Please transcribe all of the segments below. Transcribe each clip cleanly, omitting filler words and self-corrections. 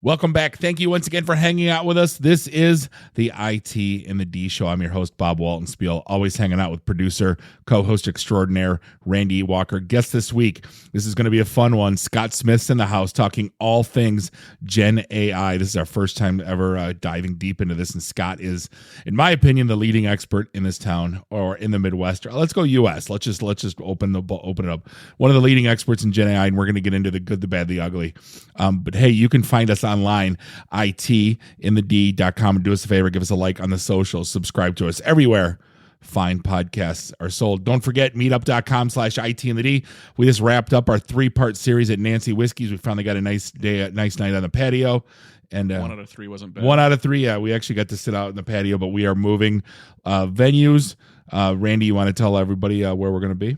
Welcome back. Thank you once again for hanging out with us. This is the IT and the D Show. I'm your host, Bob Walton-Spiel, always hanging out with producer, co-host extraordinaire, Randy Walker. Guest this week, this is going to be a fun one. Scott Smith's in the house talking all things Gen AI. This is our first time ever diving deep into this, and Scott is, in my opinion, the leading expert in this town or in the Midwest. Let's go U.S. Let's just open it up. One of the leading experts in Gen AI, and we're going to get into the good, the bad, the ugly. But hey, you can find us online, itinthed.com, and do us a favor, give us a like on the socials, subscribe to us everywhere fine podcasts are sold. Don't forget meetup.com/IT We just wrapped up our 3-part series at Nancy Whiskey's. We finally got a nice night on the patio. And 1 out of 3 wasn't bad. 1 out of 3, yeah. We actually got to sit out in the patio, but we are moving venues. Randy, you want to tell everybody where we're going to be?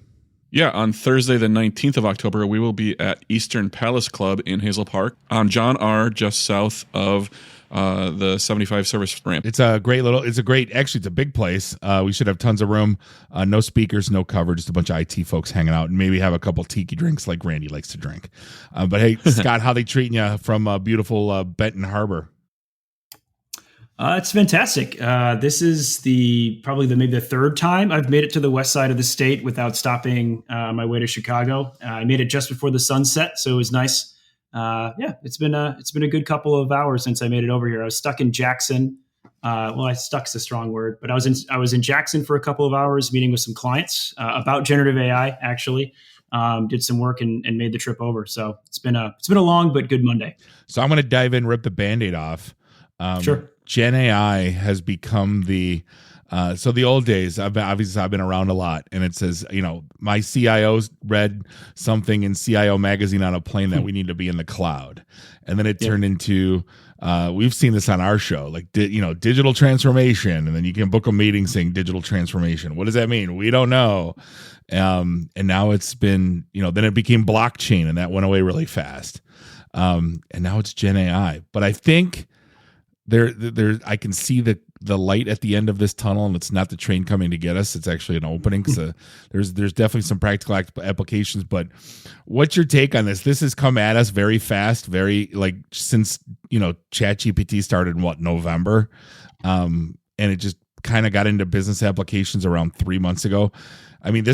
Yeah, on Thursday, the 19th of October, we will be at Eastern Palace Club in Hazel Park on John R., just south of the 75 service ramp. It's a big place. We should have tons of room. No speakers, no cover, just a bunch of IT folks hanging out, and maybe have a couple tiki drinks like Randy likes to drink. But hey, Scott, how they treating you from beautiful Benton Harbor? It's fantastic. This is maybe the third time I've made it to the west side of the state without stopping on my way to Chicago. I made it just before the sunset, so it was nice. It's been a good couple of hours since I made it over here. I was stuck in Jackson. Stuck's a strong word, but I was in Jackson for a couple of hours meeting with some clients about generative AI. Actually, did some work and made the trip over. So it's been a long but good Monday. So I'm going to dive in, rip the Band-Aid off. Sure. Gen AI has become the old days. I've been around a lot, and it says, my CIO read something in CIO magazine on a plane that we need to be in the cloud, and then it turned into we've seen this on our show, like digital transformation, and then you can book a meeting saying digital transformation. What does that mean? We don't know. And now it's been then it became blockchain, and that went away really fast. And now it's Gen AI, but I think I can see the light at the end of this tunnel, and it's not the train coming to get us. It's actually an opening. So there's definitely some practical applications. But what's your take on this? This has come at us very fast, since ChatGPT started in November, and it just kind of got into business applications around 3 months ago. I mean,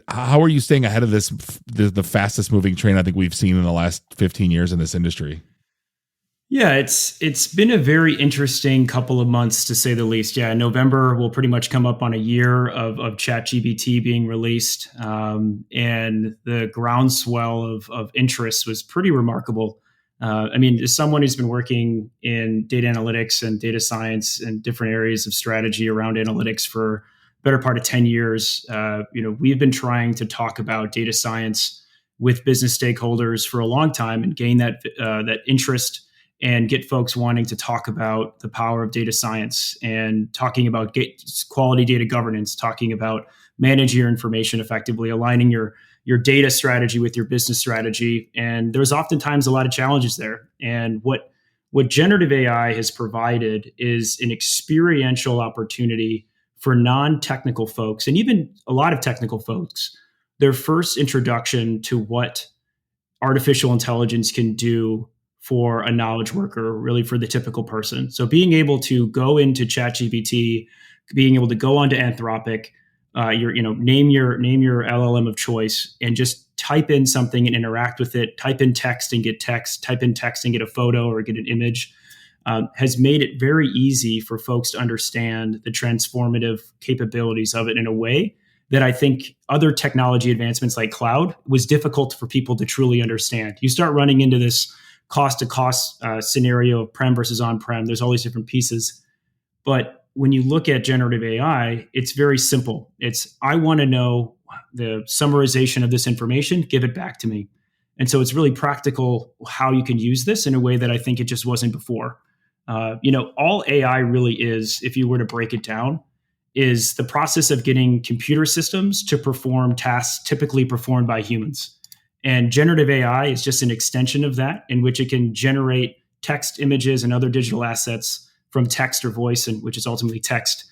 how are you staying ahead of this, the fastest moving train I think we've seen in the last 15 years in this industry? Yeah, it's been a very interesting couple of months, to say the least. Yeah, November will pretty much come up on a year of ChatGPT being released, and the groundswell of interest was pretty remarkable. As someone who's been working in data analytics and data science and different areas of strategy around analytics for the better part of 10 years, we've been trying to talk about data science with business stakeholders for a long time and gain that interest and get folks wanting to talk about the power of data science and talking about quality data governance, talking about managing your information effectively, aligning your data strategy with your business strategy. And there's oftentimes a lot of challenges there. And what generative AI has provided is an experiential opportunity for non-technical folks, and even a lot of technical folks, their first introduction to what artificial intelligence can do for a knowledge worker, really for the typical person. So being able to go into ChatGPT, being able to go onto Anthropic, name your LLM of choice, and just type in something and interact with it. Type in text and get text. Type in text and get a photo or get an image. Has made it very easy for folks to understand the transformative capabilities of it in a way that I think other technology advancements like cloud was difficult for people to truly understand. You start running into this cost to cost scenario of prem versus on-prem. There's all these different pieces. But when you look at generative AI, it's very simple. I want to know the summarization of this information, give it back to me. And so it's really practical how you can use this in a way that I think it just wasn't before. All AI really is, if you were to break it down, is the process of getting computer systems to perform tasks typically performed by humans. And generative AI is just an extension of that, in which it can generate text, images, and other digital assets from text or voice, and which is ultimately text.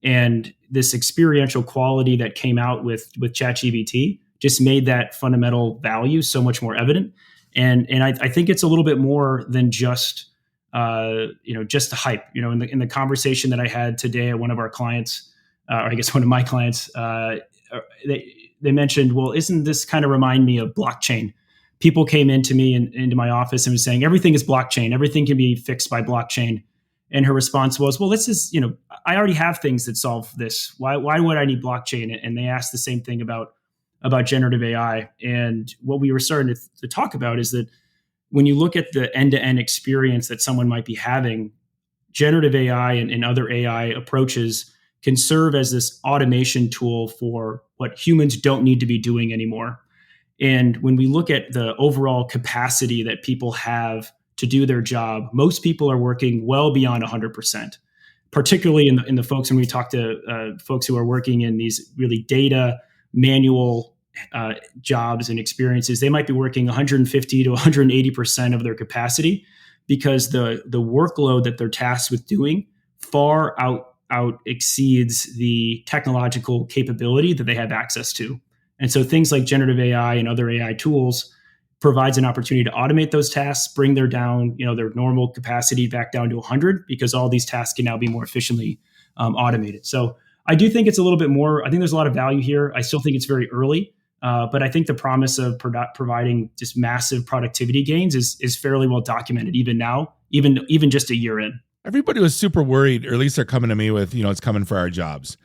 And this experiential quality that came out with ChatGPT just made that fundamental value so much more evident. And I think it's a little bit more than just just the hype. In the conversation that I had today at one of our clients, or I guess one of my clients, they mentioned, well, isn't this kind of remind me of blockchain? People came into me and into my office and was saying, everything is blockchain. Everything can be fixed by blockchain. And her response was, well, this is, I already have things that solve this. Why would I need blockchain? And they asked the same thing about generative AI. And what we were starting to talk about is that when you look at the end-to-end experience that someone might be having, generative AI and other AI approaches can serve as this automation tool for what humans don't need to be doing anymore. And when we look at the overall capacity that people have to do their job, most people are working well beyond 100%, particularly in the folks, when we talk to folks who are working in these really data manual jobs and experiences, they might be working 150 to 180% of their capacity, because the workload that they're tasked with doing far out exceeds the technological capability that they have access to. And so things like generative AI and other AI tools provides an opportunity to automate those tasks, bring their normal capacity back down to 100, because all these tasks can now be more efficiently automated. So I do think it's a little bit more, I think there's a lot of value here. I still think it's very early, but I think the promise of providing just massive productivity gains is fairly well documented even now, even just a year in. Everybody was super worried, or at least they're coming to me with, it's coming for our jobs.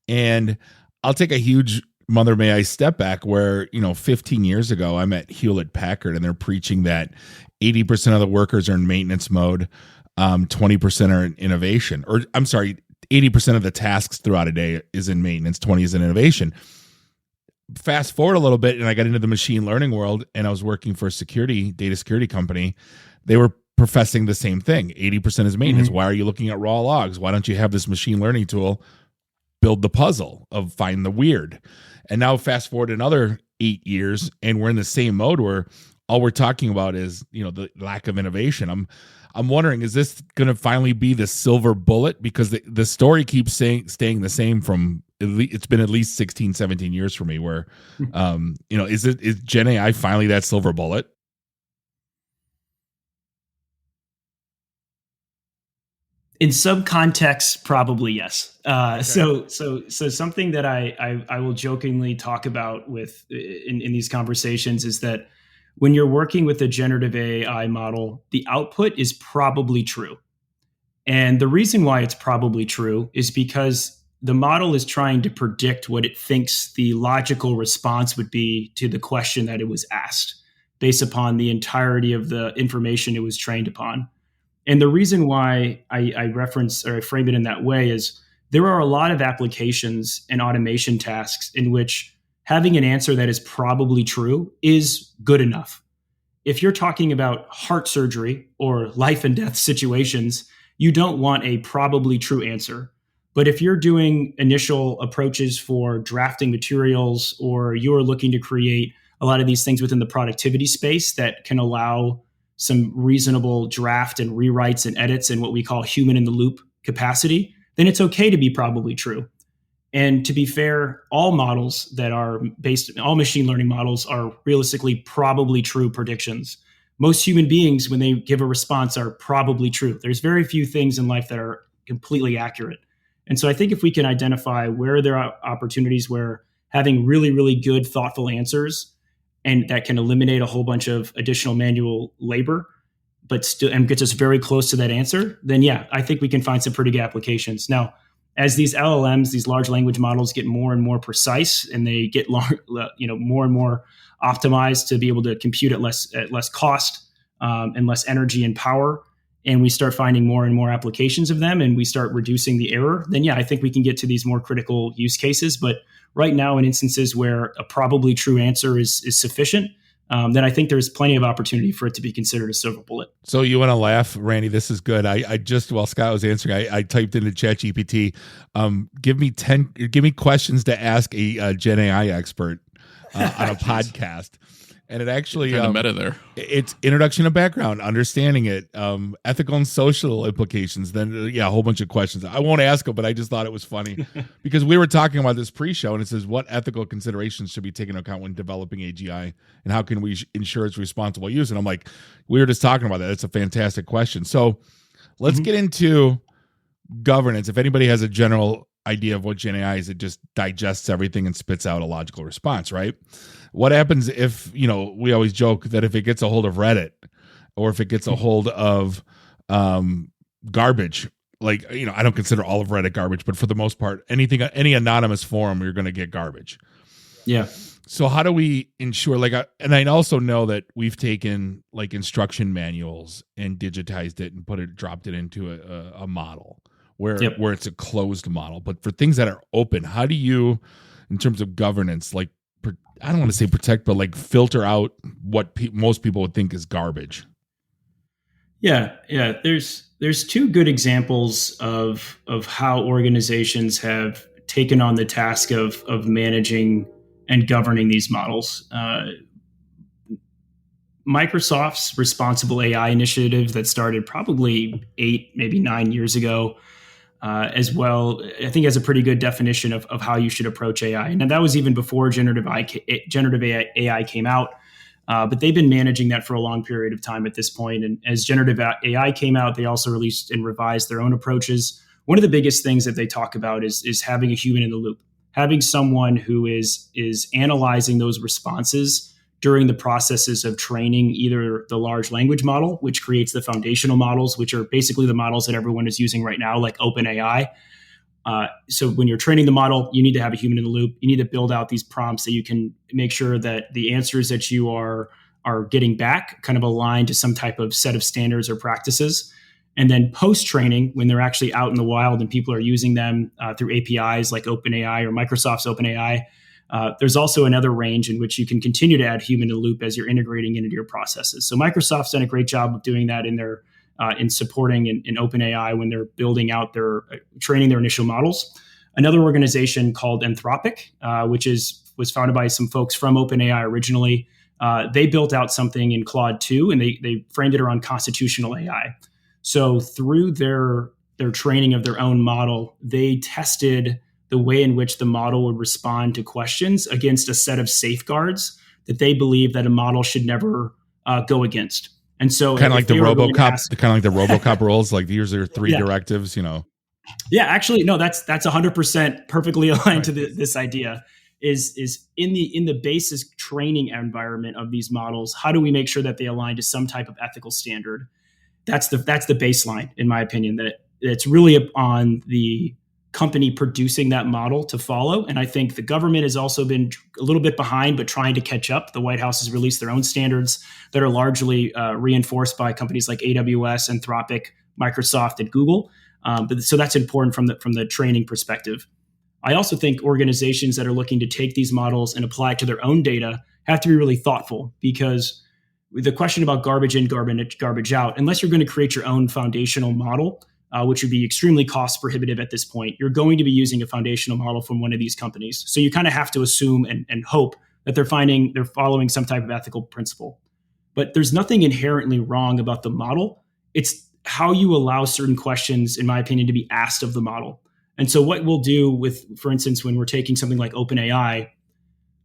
And I'll take a huge mother may I step back where, 15 years ago, I'm at Hewlett Packard and they're preaching that 80% of the workers are in maintenance mode, 20% are in innovation, or I'm sorry, 80% of the tasks throughout a day is in maintenance, 20 is in innovation. Fast forward a little bit, and I got into the machine learning world, and I was working for a data security company. They were professing the same thing. 80% is maintenance. Mm-hmm. Why are you looking at raw logs? Why don't you have this machine learning tool build the puzzle of find the weird? And now fast forward another 8 years, and we're in the same mode where all we're talking about is, the lack of innovation. I'm wondering, is this going to finally be the silver bullet? Because the story keeps staying the same from, it's been at least 16, 17 years for me where, is Gen AI finally that silver bullet? In some contexts, probably yes. Okay. So something that I will jokingly talk about in these conversations is that when you're working with a generative AI model, the output is probably true. And the reason why it's probably true is because the model is trying to predict what it thinks the logical response would be to the question that it was asked, based upon the entirety of the information it was trained upon. And the reason why I reference or I frame it in that way is there are a lot of applications and automation tasks in which having an answer that is probably true is good enough. If you're talking about heart surgery or life and death situations, you don't want a probably true answer. But if you're doing initial approaches for drafting materials, or you're looking to create a lot of these things within the productivity space that can allow some reasonable draft and rewrites and edits and what we call human in the loop capacity, then it's okay to be probably true. And to be fair, all machine learning models are realistically probably true predictions. Most human beings, when they give a response, are probably true. There's very few things in life that are completely accurate. And so I think if we can identify where there are opportunities where having really, really good, thoughtful answers, and that can eliminate a whole bunch of additional manual labor, but still and gets us very close to that answer, then yeah, I think we can find some pretty good applications. Now, as these LLMs, these large language models, get more and more precise, and they get more and more optimized to be able to compute at less cost and less energy and power, and we start finding more and more applications of them, and we start reducing the error, then yeah, I think we can get to these more critical use cases. But right now, in instances where a probably true answer is sufficient, then I think there's plenty of opportunity for it to be considered a silver bullet. So you want to laugh, Randy? This is good. I just, while Scott was answering, I typed into ChatGPT, give me questions to ask a Gen AI expert on a podcast. And it actually kind of meta there. It's introduction to background, understanding it, ethical and social implications. Then a whole bunch of questions. I won't ask them, but I just thought it was funny because we were talking about this pre-show, and it says what ethical considerations should be taken into account when developing AGI, and how can we ensure its responsible use? And I'm like, we were just talking about that. It's a fantastic question. So let's get into governance. If anybody has a general idea of what Gen AI is, it just digests everything and spits out a logical response, right? What happens if, we always joke that if it gets a hold of Reddit or if it gets a hold of garbage, like, I don't consider all of Reddit garbage, but for the most part, any anonymous forum, you're going to get garbage. Yeah. So how do we ensure, and I also know that we've taken like instruction manuals and digitized it and dropped it into a model where it's a closed model. But for things that are open, how do you, in terms of governance, like, I don't want to say protect, but like filter out what most people would think is garbage? Yeah. There's two good examples of how organizations have taken on the task of managing and governing these models. Microsoft's responsible AI initiative that started probably 8, maybe 9 years ago, as well, I think has a pretty good definition of how you should approach AI. And that was even before generative AI came out. But they've been managing that for a long period of time at this point. And as generative AI came out, they also released and revised their own approaches. One of the biggest things that they talk about is having a human in the loop, having someone who is analyzing those responses during the processes of training either the large language model, which creates the foundational models, which are basically the models that everyone is using right now, like OpenAI. So when you're training the model, you need to have a human in the loop. You need to build out these prompts so you can make sure that the answers that you are getting back kind of align to some type of set of standards or practices. And then post-training, when they're actually out in the wild and people are using them through APIs like OpenAI or Microsoft's OpenAI, there's also another range in which you can continue to add human in the loop as you're integrating into your processes. So Microsoft's done a great job of doing that in their in supporting in OpenAI when they're building out their training their initial models. Another organization called Anthropic, which was founded by some folks from OpenAI originally, they built out something in Claude 2, and they framed it around constitutional AI. So through their training of their own model, they tested the way in which the model would respond to questions against a set of safeguards that they believe that a model should never go against. And so kind of like the RoboCop rules, like here's your 3 directives, Yeah, actually, no, that's 100% perfectly aligned to this idea. Is in the basis training environment of these models, how do we make sure that they align to some type of ethical standard? That's the baseline, in my opinion. That it's really on the company producing that model to follow. And I think the government has also been a little bit behind, but trying to catch up. The White House has released their own standards that are largely reinforced by companies like AWS, Anthropic, Microsoft, and Google. So that's important from the training perspective. I also think organizations that are looking to take these models and apply it to their own data have to be really thoughtful, because the question about garbage in, garbage out, unless you're going to create your own foundational model, which would be extremely cost prohibitive at this point, you're going to be using a foundational model from one of these companies. So you kind of have to assume and hope that they're following some type of ethical principle. But there's nothing inherently wrong about the model. It's how you allow certain questions, in my opinion, to be asked of the model. And so what we'll do with, for instance, when we're taking something like OpenAI,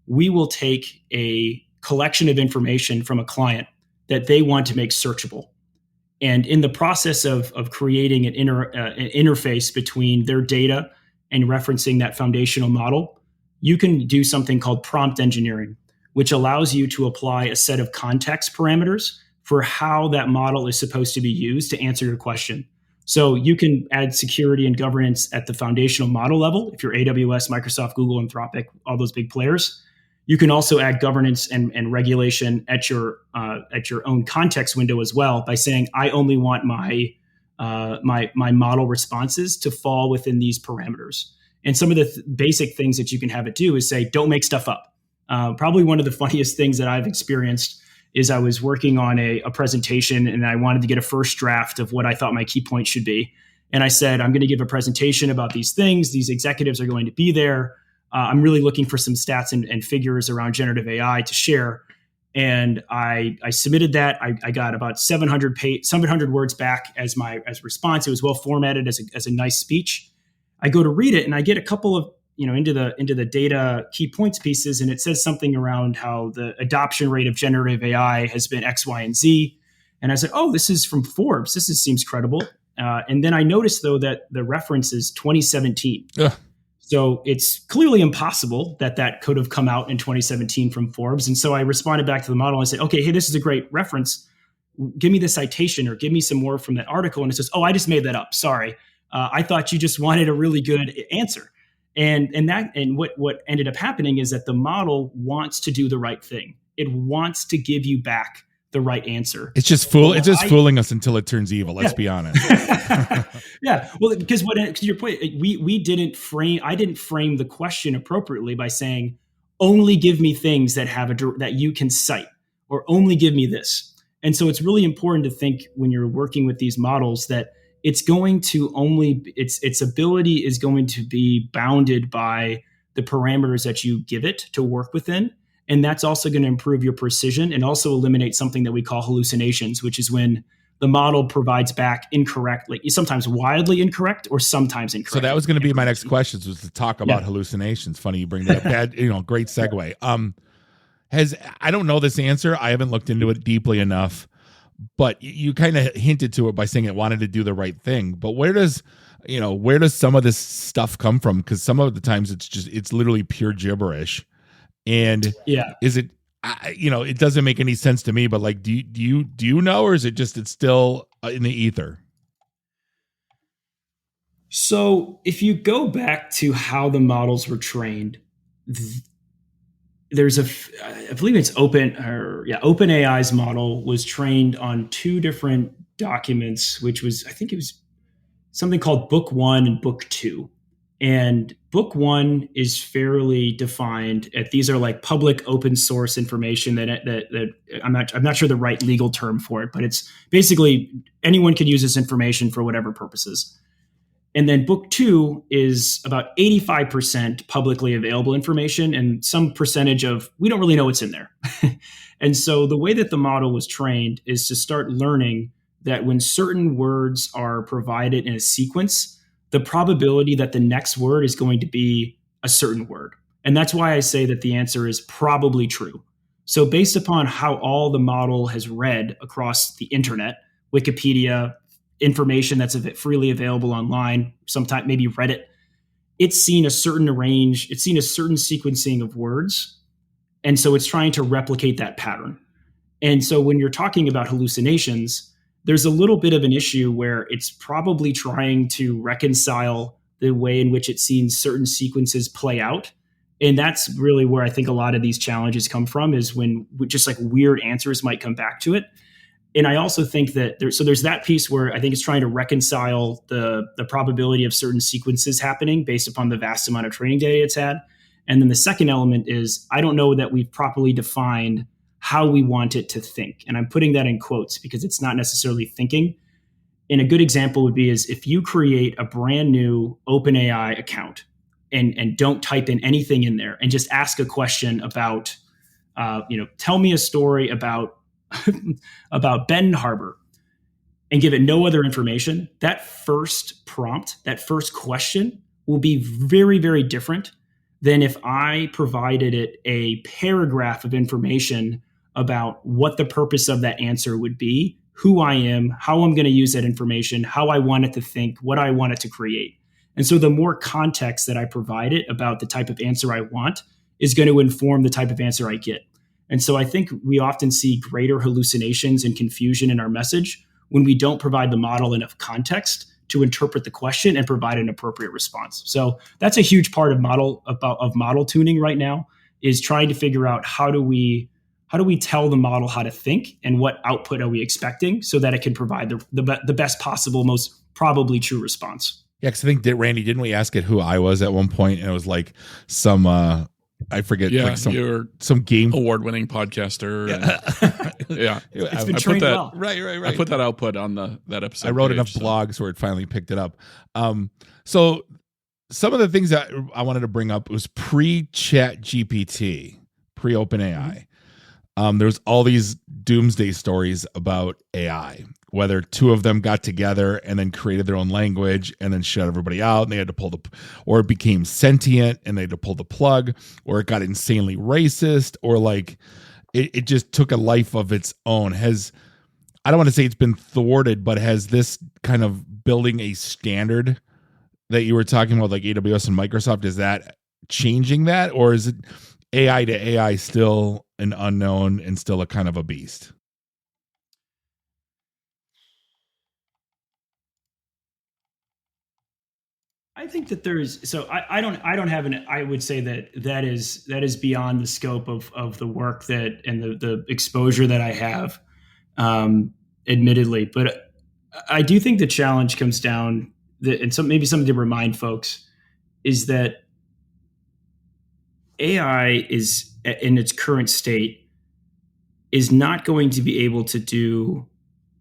we will take a collection of information from a client that they want to make searchable. And in the process of creating an interface between their data and referencing that foundational model, you can do something called prompt engineering, which allows you to apply a set of context parameters for how that model is supposed to be used to answer your question. So you can add security and governance at the foundational model level. If you're AWS, Microsoft, Google, Anthropic, all those big players, you can also add governance and regulation at your own context window as well, by saying, I only want my model responses to fall within these parameters. And some of the basic things that you can have it do is say, don't make stuff up. Probably one of the funniest things that I've experienced is I was working on a presentation, and I wanted to get a first draft of what I thought my key points should be. And I said, I'm going to give a presentation about these things. These executives are going to be there. I'm really looking for some stats and figures around generative AI to share. And I submitted that. I got about 700 words back as response. It was well formatted as a nice speech. I go to read it and I get a couple of, into the data key points pieces, and it says something around how the adoption rate of generative AI has been X, Y, and Z. And I said, oh, this is from Forbes. Seems credible. And then I noticed, though, that the reference is 2017. Ugh. So it's clearly impossible that could have come out in 2017 from Forbes. And so I responded back to the model and I said, okay, hey, this is a great reference. Give me the citation or give me some more from that article. And it says, oh, I just made that up. Sorry. I thought you just wanted a really good answer. And what ended up happening is that the model wants to do the right thing. It wants to give you back the right answer. It's just fooling us until it turns evil. Let's be honest. Yeah. Well, because to your point, I didn't frame the question appropriately by saying, only give me things that that you can cite, or only give me this. And so it's really important to think when you're working with these models that it's going to its ability is going to be bounded by the parameters that you give it to work within. And that's also going to improve your precision and also eliminate something that we call hallucinations, which is when the model provides back incorrect, like sometimes wildly incorrect or sometimes incorrect. So that was going to be my next question, was to talk about hallucinations. Funny you bring that up. Great segue. I don't know this answer. I haven't looked into it deeply enough, but you kind of hinted to it by saying it wanted to do the right thing. But where does some of this stuff come from? Because some of the times it's literally pure gibberish. And is it, it doesn't make any sense to me, but like, do you know, or is it just, it's still in the ether? So if you go back to how the models were trained, there's I believe it's OpenAI's model was trained on two different documents, which was, I think it was something called Book 1 and Book 2. And Book 1 is fairly defined. These are like public open source information that I'm not sure the right legal term for it, but it's basically anyone can use this information for whatever purposes. And then Book 2 is about 85% publicly available information and some percentage of, we don't really know what's in there. And so the way that the model was trained is to start learning that when certain words are provided in a sequence, the probability that the next word is going to be a certain word. And that's why I say that the answer is probably true. So based upon how all the model has read across the internet, Wikipedia, information that's freely available online, sometimes maybe Reddit, it's seen a certain range, it's seen a certain sequencing of words. And so it's trying to replicate that pattern. And so when you're talking about hallucinations, there's a little bit of an issue where it's probably trying to reconcile the way in which it's seen certain sequences play out. And that's really where I think a lot of these challenges come from, is when just like weird answers might come back to it. And I also think that there's that piece where I think it's trying to reconcile the probability of certain sequences happening based upon the vast amount of training data it's had. And then the second element is, I don't know that we've properly defined how we want it to think. And I'm putting that in quotes because it's not necessarily thinking. And a good example would be is if you create a brand new OpenAI account and don't type in anything in there and just ask a question about, tell me a story about Benton Harbor, and give it no other information, that first prompt, that first question will be very, very different than if I provided it a paragraph of information about what the purpose of that answer would be, who I am, how I'm going to use that information, how I want it to think, what I want it to create. And so the more context that I provide it about the type of answer I want is going to inform the type of answer I get. And so I think we often see greater hallucinations and confusion in our message when we don't provide the model enough context to interpret the question and provide an appropriate response. So that's a huge part of model tuning right now, is trying to figure out how do we tell the model how to think and what output are we expecting so that it can provide the best possible, most probably true response. Yeah, because I think, Randy, didn't we ask it who I was at one point? And it was like some, I forget, yeah, like you're some game award-winning podcaster. Yeah, it's been trained well. Right. I put that output on that episode. I wrote enough blogs where it finally picked it up. So some of the things that I wanted to bring up was pre-ChatGPT, pre-OpenAI. there's all these doomsday stories about AI, whether two of them got together and then created their own language and then shut everybody out and they had to or it became sentient and they had to pull the plug, or it got insanely racist, or like it just took a life of its own. I don't want to say it's been thwarted, but has this kind of building a standard that you were talking about, like AWS and Microsoft, is that changing that, or is it AI to AI still an unknown and still a kind of a beast? I think that I don't have I would say that is beyond the scope of the work that and the exposure that I have, admittedly. But I do think the challenge comes down maybe something to remind folks is that AI is in its current state is not going to be able to do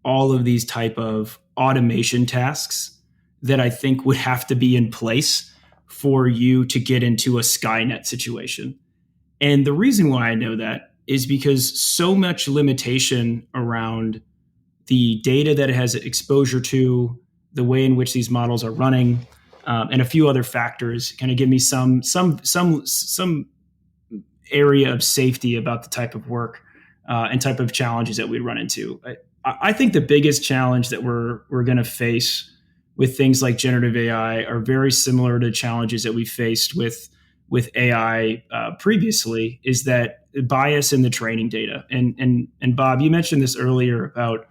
all of these type of automation tasks that I think would have to be in place for you to get into a Skynet situation. And the reason why I know that is because so much limitation around the data that it has exposure to, the way in which these models are running, and a few other factors kind of give me some area of safety about the type of work and type of challenges that we run into. I think the biggest challenge that we're going to face with things like generative AI are very similar to challenges that we faced with AI previously, is that bias in the training data. And Bob, you mentioned this earlier about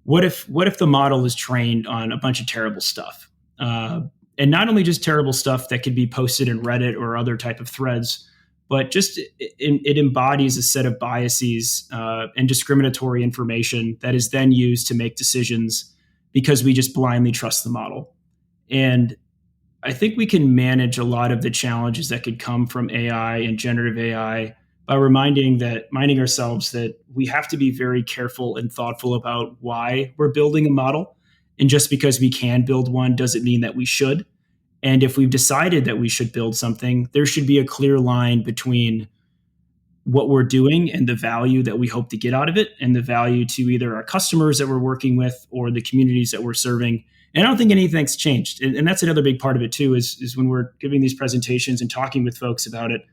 what if the model is trained on a bunch of terrible stuff, and not only just terrible stuff that could be posted in Reddit or other type of threads, but just it embodies a set of biases and discriminatory information that is then used to make decisions because we just blindly trust the model. And I think we can manage a lot of the challenges that could come from AI and generative AI by reminding ourselves that we have to be very careful and thoughtful about why we're building a model. And just because we can build one doesn't mean that we should. And if we've decided that we should build something, there should be a clear line between what we're doing and the value that we hope to get out of it, and the value to either our customers that we're working with or the communities that we're serving. And I don't think anything's changed. And that's another big part of it too, is when we're giving these presentations and talking with folks about it,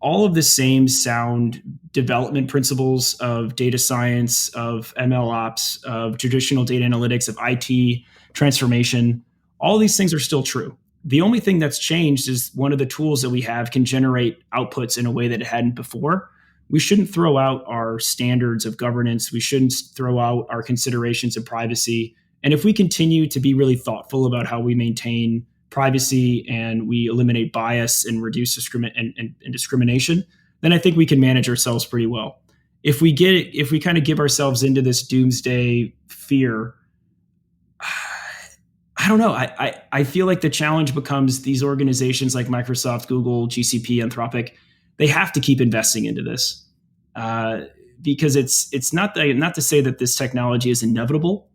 all of the same sound development principles of data science, of ML ops, of traditional data analytics, of IT transformation, all these things are still true. The only thing that's changed is one of the tools that we have can generate outputs in a way that it hadn't before. We shouldn't throw out our standards of governance. We shouldn't throw out our considerations of privacy. And if we continue to be really thoughtful about how we maintain privacy and we eliminate bias and reduce discrimination, then I think we can manage ourselves pretty well. If we kind of give ourselves into this doomsday fear, I don't know. I feel like the challenge becomes these organizations like Microsoft, Google, GCP, Anthropic, they have to keep investing into this because it's not to say that this technology is inevitable,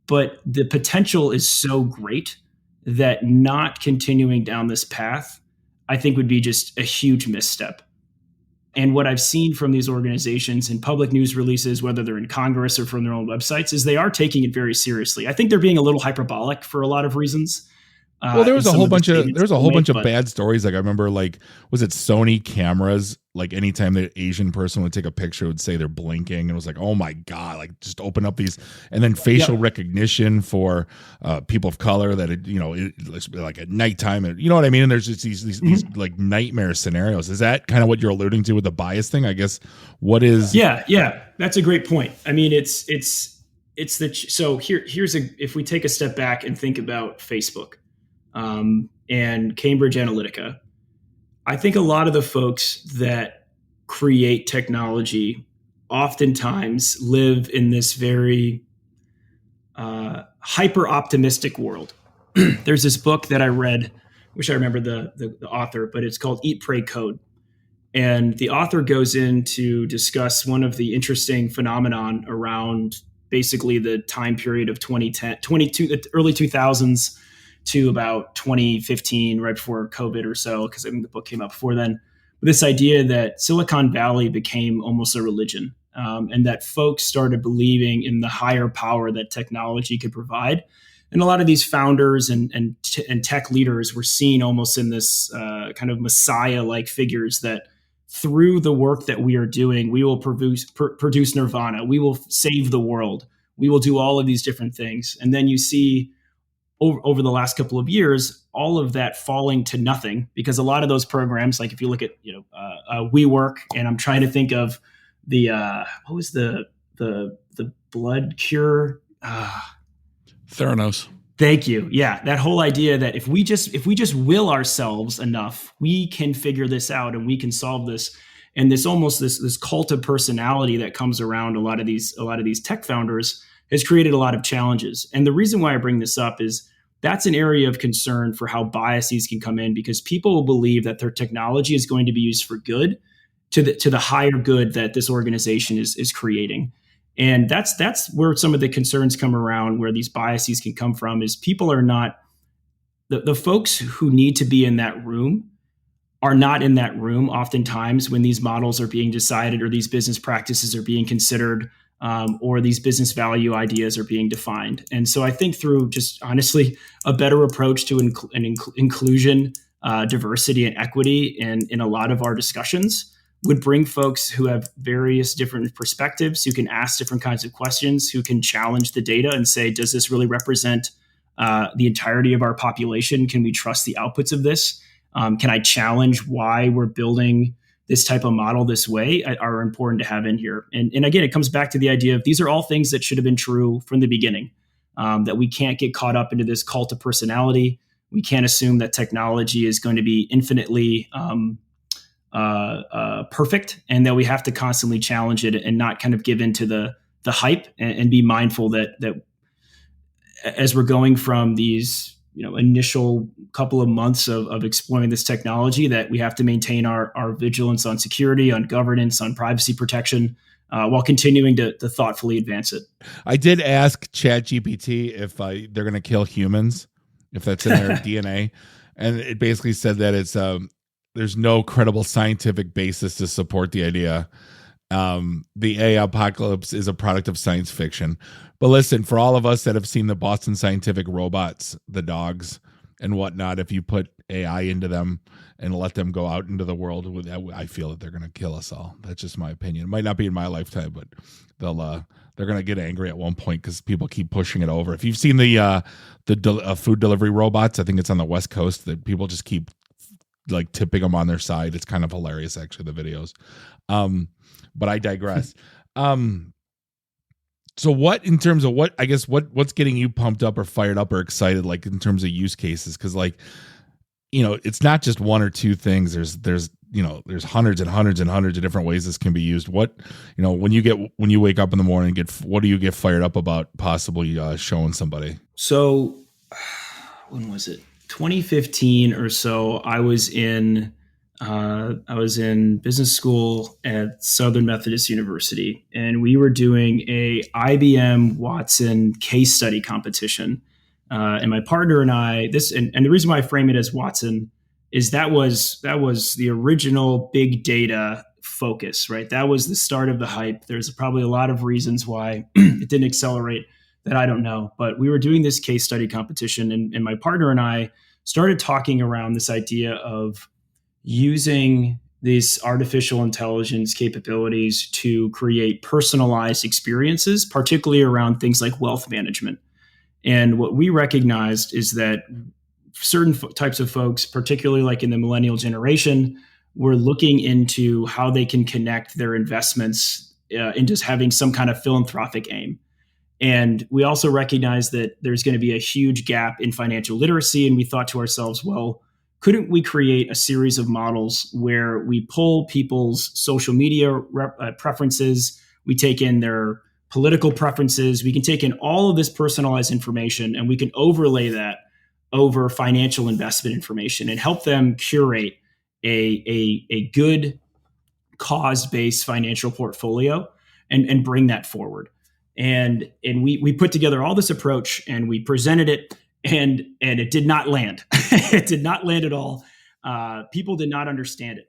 but the potential is so great that not continuing down this path, I think, would be just a huge misstep. And what I've seen from these organizations in public news releases, whether they're in Congress or from their own websites, is they are taking it very seriously. I think they're being a little hyperbolic for a lot of reasons. Well, there was a whole bunch of bad stories. Like I remember, like, was it Sony cameras? Like anytime the Asian person would take a picture, it would say they're blinking, and it was like, oh my god! Like just open up these, and then facial recognition for people of color that like at nighttime, and you know what I mean. And there's just these like nightmare scenarios. Is that kind of what you're alluding to with the bias thing? I guess. What is? Yeah, that's a great point. I mean, here's if we take a step back and think about Facebook. And Cambridge Analytica, I think a lot of the folks that create technology oftentimes live in this very hyper optimistic world. There's this book that I read, wish I remember the author, but it's called Eat, Pray, Code. And the author goes in to discuss one of the interesting phenomenon around basically the time period of 2010, the early 2000s, to about 2015, right before COVID or so, because I think the book came out before then. this idea that Silicon Valley became almost a religion, and that folks started believing in the higher power that technology could provide. And a lot of these founders and tech leaders were seen almost in this kind of Messiah-like figures that through the work that we are doing, we will produce nirvana. We will save the world. We will do all of these different things. And then you see over the last couple of years, all of that falling to nothing, because a lot of those programs, like if you look at WeWork, and I'm trying to think of the what was the blood cure. Theranos. Thank you. Yeah, that whole idea that if we just will ourselves enough, we can figure this out and we can solve this. And this almost this cult of personality that comes around a lot of these tech founders has created a lot of challenges. And the reason why I bring this up is that's an area of concern for how biases can come in, because people will believe that their technology is going to be used for good, to the higher good that this organization is creating. And that's where some of the concerns come around, where these biases can come from, is people are not, the folks who need to be in that room are not in that room oftentimes when these models are being decided, or these business practices are being considered, or these business value ideas are being defined. And so I think through just honestly a better approach to inclusion, diversity, and equity in a lot of our discussions would bring folks who have various different perspectives, who can ask different kinds of questions, who can challenge the data and say, does this really represent the entirety of our population? Can we trust the outputs of this? Can I challenge why we're building this type of model this way? Are important to have in here. And again, it comes back to the idea of these are all things that should have been true from the beginning, that we can't get caught up into this cult of personality. We can't assume that technology is going to be infinitely perfect, and that we have to constantly challenge it and not kind of give into the hype, and be mindful that as we're going from these initial couple of months of exploring this technology, that we have to maintain our vigilance on security, on governance, on privacy protection, while continuing to thoughtfully advance it. I did ask ChatGPT if they're going to kill humans, if that's in their DNA, and it basically said that it's there's no credible scientific basis to support the idea. The AI apocalypse is a product of science fiction. But listen, for all of us that have seen the Boston Scientific robots, the dogs and whatnot, if you put AI into them and let them go out into the world, I feel that they're going to kill us all. That's just my opinion. It might not be in my lifetime, but they're going to get angry at one point because people keep pushing it over. If you've seen the food delivery robots, I think it's on the West Coast, that people just keep like tipping them on their side. It's kind of hilarious, actually, the videos. But I digress. So what, in terms of what's getting you pumped up or fired up or excited, like in terms of use cases? Because it's not just one or two things. There's hundreds and hundreds and hundreds of different ways this can be used. What, when you wake up in the morning, what do you get fired up about possibly showing somebody? So when was it? 2015 or so, I was in business school at Southern Methodist University, and we were doing a IBM Watson case study competition. And my partner and I, and the reason why I frame it as Watson is that was the original big data focus, right? That was the start of the hype. There's probably a lot of reasons why it didn't accelerate that I don't know, but we were doing this case study competition, and my partner and I started talking around this idea of using these artificial intelligence capabilities to create personalized experiences, particularly around things like wealth management. And what we recognized is that certain types of folks, particularly like in the millennial generation, were looking into how they can connect their investments into having some kind of philanthropic aim. And we also recognize that there's going to be a huge gap in financial literacy. And we thought to ourselves, well, couldn't we create a series of models where we pull people's social media preferences, we take in their political preferences, we can take in all of this personalized information, and we can overlay that over financial investment information and help them curate a good cause-based financial portfolio and bring that forward. And we put together all this approach and we presented it, and it did not land. It did not land at all. People did not understand it.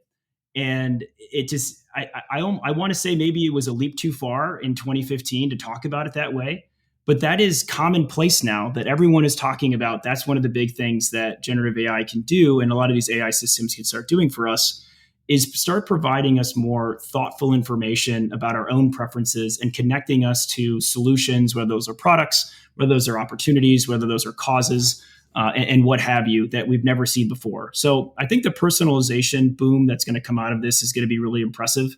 And it just, I want to say maybe it was a leap too far in 2015 to talk about it that way. But that is commonplace now that everyone is talking about. That's one of the big things that generative AI can do, and a lot of these AI systems can start doing for us, is start providing us more thoughtful information about our own preferences and connecting us to solutions, whether those are products, whether those are opportunities, whether those are causes, and what have you, that we've never seen before. So I think the personalization boom that's going to come out of this is going to be really impressive.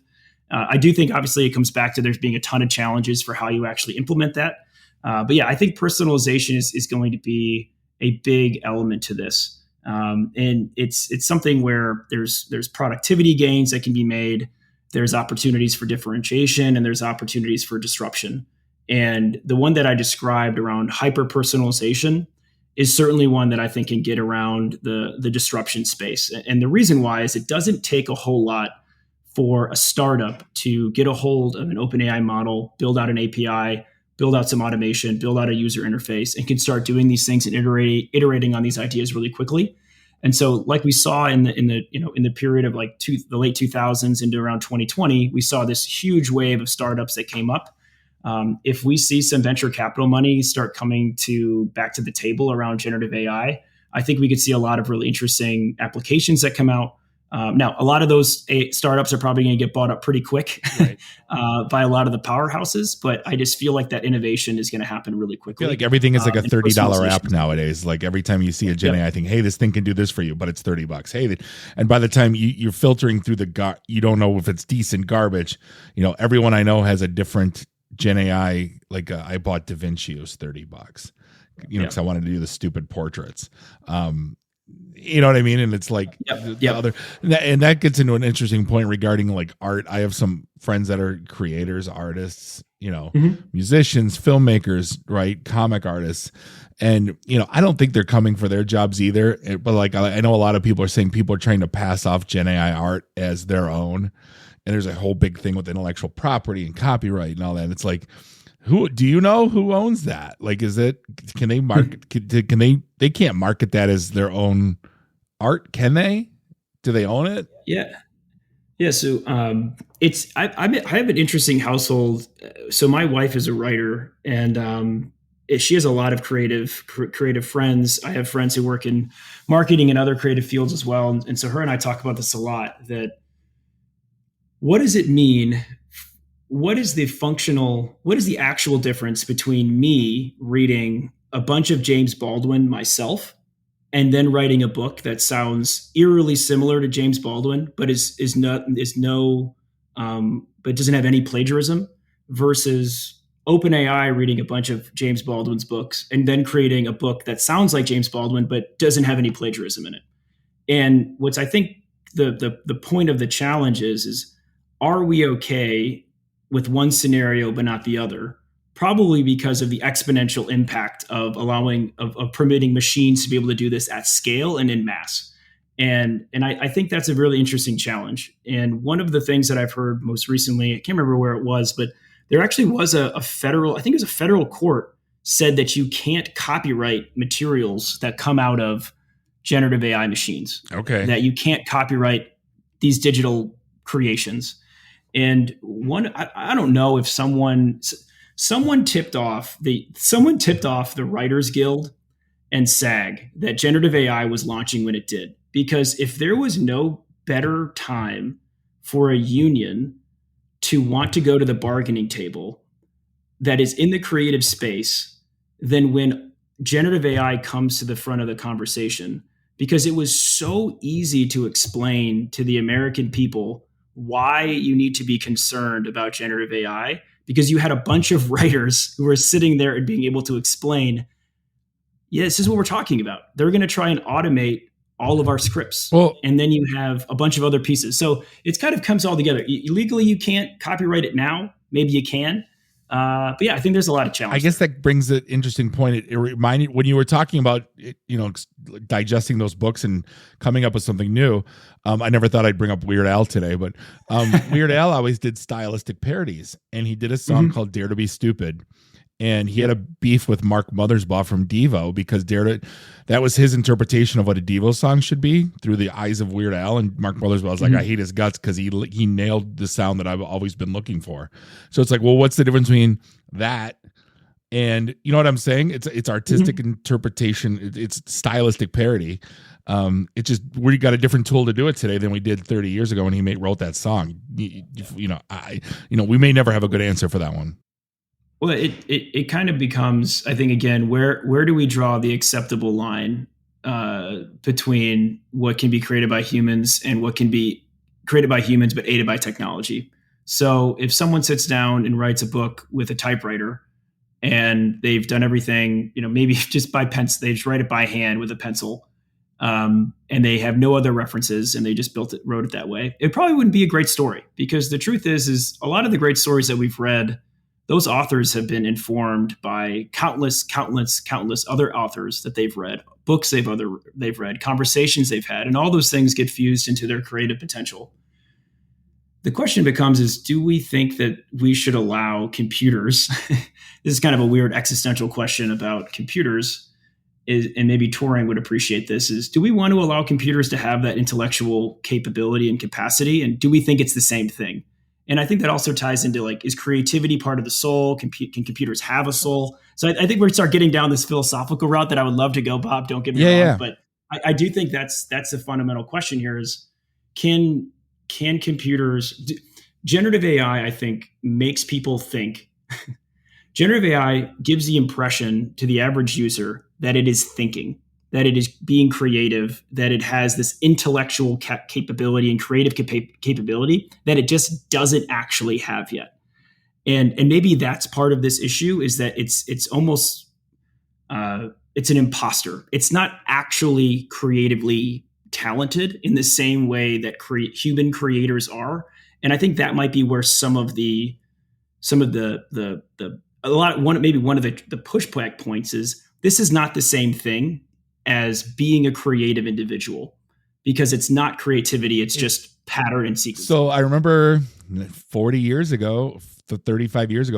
I do think, obviously, it comes back to there's being a ton of challenges for how you actually implement that. But yeah, I think personalization is going to be a big element to this. And it's something where there's productivity gains that can be made. There's opportunities for differentiation, and there's opportunities for disruption. And the one that I described around hyper personalization is certainly one that I think can get around the disruption space. And the reason why is it doesn't take a whole lot for a startup to get a hold of an OpenAI model, build out an API, build out some automation, build out a user interface, and can start doing these things and iterating on these ideas really quickly. And so, like we saw in the period of like the late 2000s into around 2020, we saw this huge wave of startups that came up. If we see some venture capital money start coming back to the table around generative AI, I think we could see a lot of really interesting applications that come out. Now, a lot of those startups are probably going to get bought up pretty quick, right, by a lot of the powerhouses. But I just feel like that innovation is going to happen really quickly. I feel like everything is like a $30 app nowadays. Like every time you see a Gen AI thing, hey, this thing can do this for you, but it's $30. Hey, and by the time you're filtering through you don't know if it's decent garbage. Everyone I know has a different Gen AI. Like I bought DaVinci, it was $30. Because I wanted to do the stupid portraits. You know what I mean? And it's like other, and that gets into an interesting point regarding like art. I have some friends that are creators, artists, musicians, filmmakers, right? Comic artists. And, I don't think they're coming for their jobs either. But like, I know a lot of people are saying people are trying to pass off Gen AI art as their own. And there's a whole big thing with intellectual property and copyright and all that. And it's like, who do you know who owns that? Like, can they market, they can't market that as their own art, can they? Do they own it? Yeah. So I have an interesting household. So my wife is a writer, and she has a lot of creative friends. I have friends who work in marketing and other creative fields as well. And so her and I talk about this a lot, that what does it mean? What is the actual difference between me reading a bunch of James Baldwin myself and then writing a book that sounds eerily similar to James Baldwin, but but doesn't have any plagiarism, versus OpenAI reading a bunch of James Baldwin's books and then creating a book that sounds like James Baldwin, but doesn't have any plagiarism in it? And what's, I think, the point of the challenge is are we okay with one scenario but not the other? Probably because of the exponential impact of permitting machines to be able to do this at scale and in mass. And I think that's a really interesting challenge. And one of the things that I've heard most recently, I can't remember where it was, but there actually was a federal court said that you can't copyright materials that come out of generative AI machines. Okay. That you can't copyright these digital creations. And I don't know if someone tipped off the Writers Guild and SAG that generative AI was launching when it did. Because if there was no better time for a union to want to go to the bargaining table that is in the creative space than when generative AI comes to the front of the conversation, because it was so easy to explain to the American people why you need to be concerned about generative AI, because you had a bunch of writers who were sitting there and being able to explain, yeah, this is what we're talking about. They're going to try and automate all of our scripts. Well, and then you have a bunch of other pieces. So it kind of comes all together. Legally, you can't copyright it now. Maybe you can. But yeah, I think there's a lot of challenges. I guess that brings an interesting point. It reminded, when you were talking about, digesting those books and coming up with something new. I never thought I'd bring up Weird Al today, but Weird Al always did stylistic parodies, and he did a song called "Dare to Be Stupid." and he had a beef with Mark Mothersbaugh from Devo because that was his interpretation of what a Devo song should be through the eyes of Weird Al. And Mark Mothersbaugh was like, I hate his guts because he nailed the sound that I've always been looking for. So it's like, well, what's the difference between that and, you know what I'm saying? It's artistic interpretation. It's stylistic parody. It's just we got a different tool to do it today than we did 30 years ago when he wrote that song. We may never have a good answer for that one. Well, it kind of becomes, I think, again, where do we draw the acceptable line between what can be created by humans and what can be created by humans but aided by technology? So if someone sits down and writes a book with a typewriter and they've done everything, maybe just by pencil, they just write it by hand with a pencil, and they have no other references and they just wrote it that way, it probably wouldn't be a great story, because the truth is a lot of the great stories that we've read, those authors have been informed by countless other authors that they've read, books they've read, conversations they've had, and all those things get fused into their creative potential. The question becomes do we think that we should allow computers, this is kind of a weird existential question about computers, and maybe Turing would appreciate this, is do we want to allow computers to have that intellectual capability and capacity? And do we think it's the same thing? And I think that also ties into is creativity part of the soul? Can computers have a soul? So I think we're start getting down this philosophical route that I would love to go, Bob. Don't get me wrong, yeah. But I do think that's the fundamental question here: is can computers? Generative AI, I think, makes people think. Generative AI gives the impression to the average user that it is thinking, that it is being creative, that it has this intellectual capability and creative capability that it just doesn't actually have yet. And maybe that's part of this issue, is that it's almost it's an imposter. It's not actually creatively talented in the same way that human creators are. And I think that might be where one of the pushback points is, this is not the same thing as being a creative individual, because it's not creativity. It's just pattern and sequence. So I remember 35 years ago,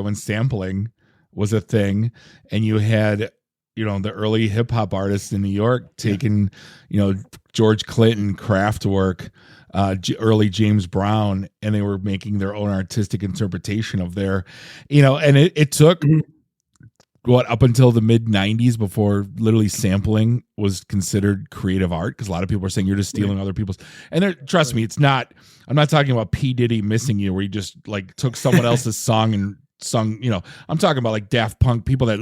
when sampling was a thing, and you had, the early hip hop artists in New York taking, George Clinton, Kraftwerk, early James Brown, and they were making their own artistic interpretation of their, and it took up until the mid 90s before literally sampling was considered creative art, because a lot of people were saying you're just stealing other people's. And trust me, I'm not talking about P. Diddy Missing You, where he just took someone else's song and sung, I'm talking about Daft Punk, people that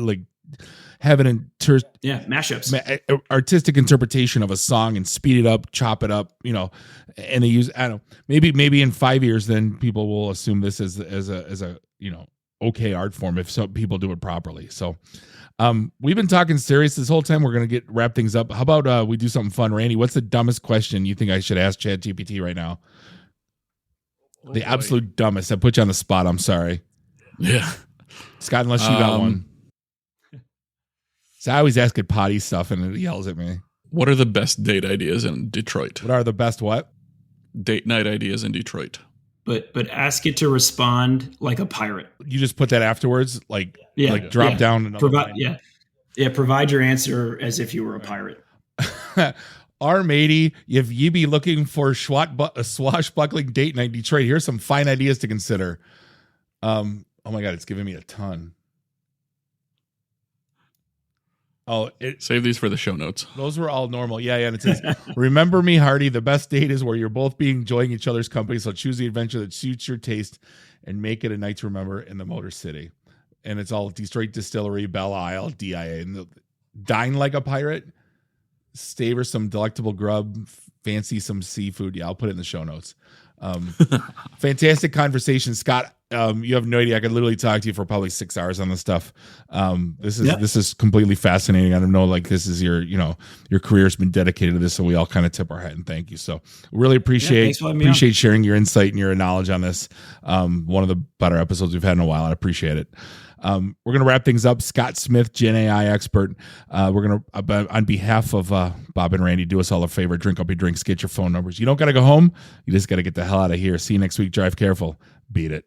have an mashups, artistic interpretation of a song and speed it up, chop it up, and they use, I don't know, maybe in 5 years, then people will assume this as a okay art form if some people do it properly. So we've been talking serious this whole time. We're going to wrap things up. How about we do something fun? Randy, what's the dumbest question you think I should ask ChatGPT right now? The absolute dumbest. I put you on the spot. I'm sorry. Yeah. Scott, unless you got one. So I always ask it potty stuff and it yells at me. What are the best date ideas in Detroit? What are the best what? Date night ideas in Detroit. But ask it to respond like a pirate. You just put that afterwards, drop down another line. Provide your answer as if you were a pirate. Arrr, matey, if you be looking for a swashbuckling date night in Detroit, here's some fine ideas to consider. Oh my God, it's giving me a ton. Save these for the show notes. Those were all normal. Yeah. And it says, remember me, Hardy, the best date is where you're both enjoying each other's company. So choose the adventure that suits your taste and make it a night to remember in the Motor City. And it's all Detroit Distillery, Belle Isle, DIA. And Dine Like a Pirate, savor some delectable grub, fancy some seafood. Yeah, I'll put it in the show notes. Fantastic conversation, Scott. You have no idea. I could literally talk to you for probably 6 hours on this stuff. This is completely fascinating. I don't know, this is your career's been dedicated to this, so we all kind of tip our hat and thank you. So really appreciate sharing your insight and your knowledge on this. One of the better episodes we've had in a while. I appreciate it. We're going to wrap things up. Scott Smith, Gen AI expert. We're going to, on behalf of Bob and Randy, do us all a favor. Drink up your drinks. Get your phone numbers. You don't got to go home. You just got to get the hell out of here. See you next week. Drive careful. Beat it.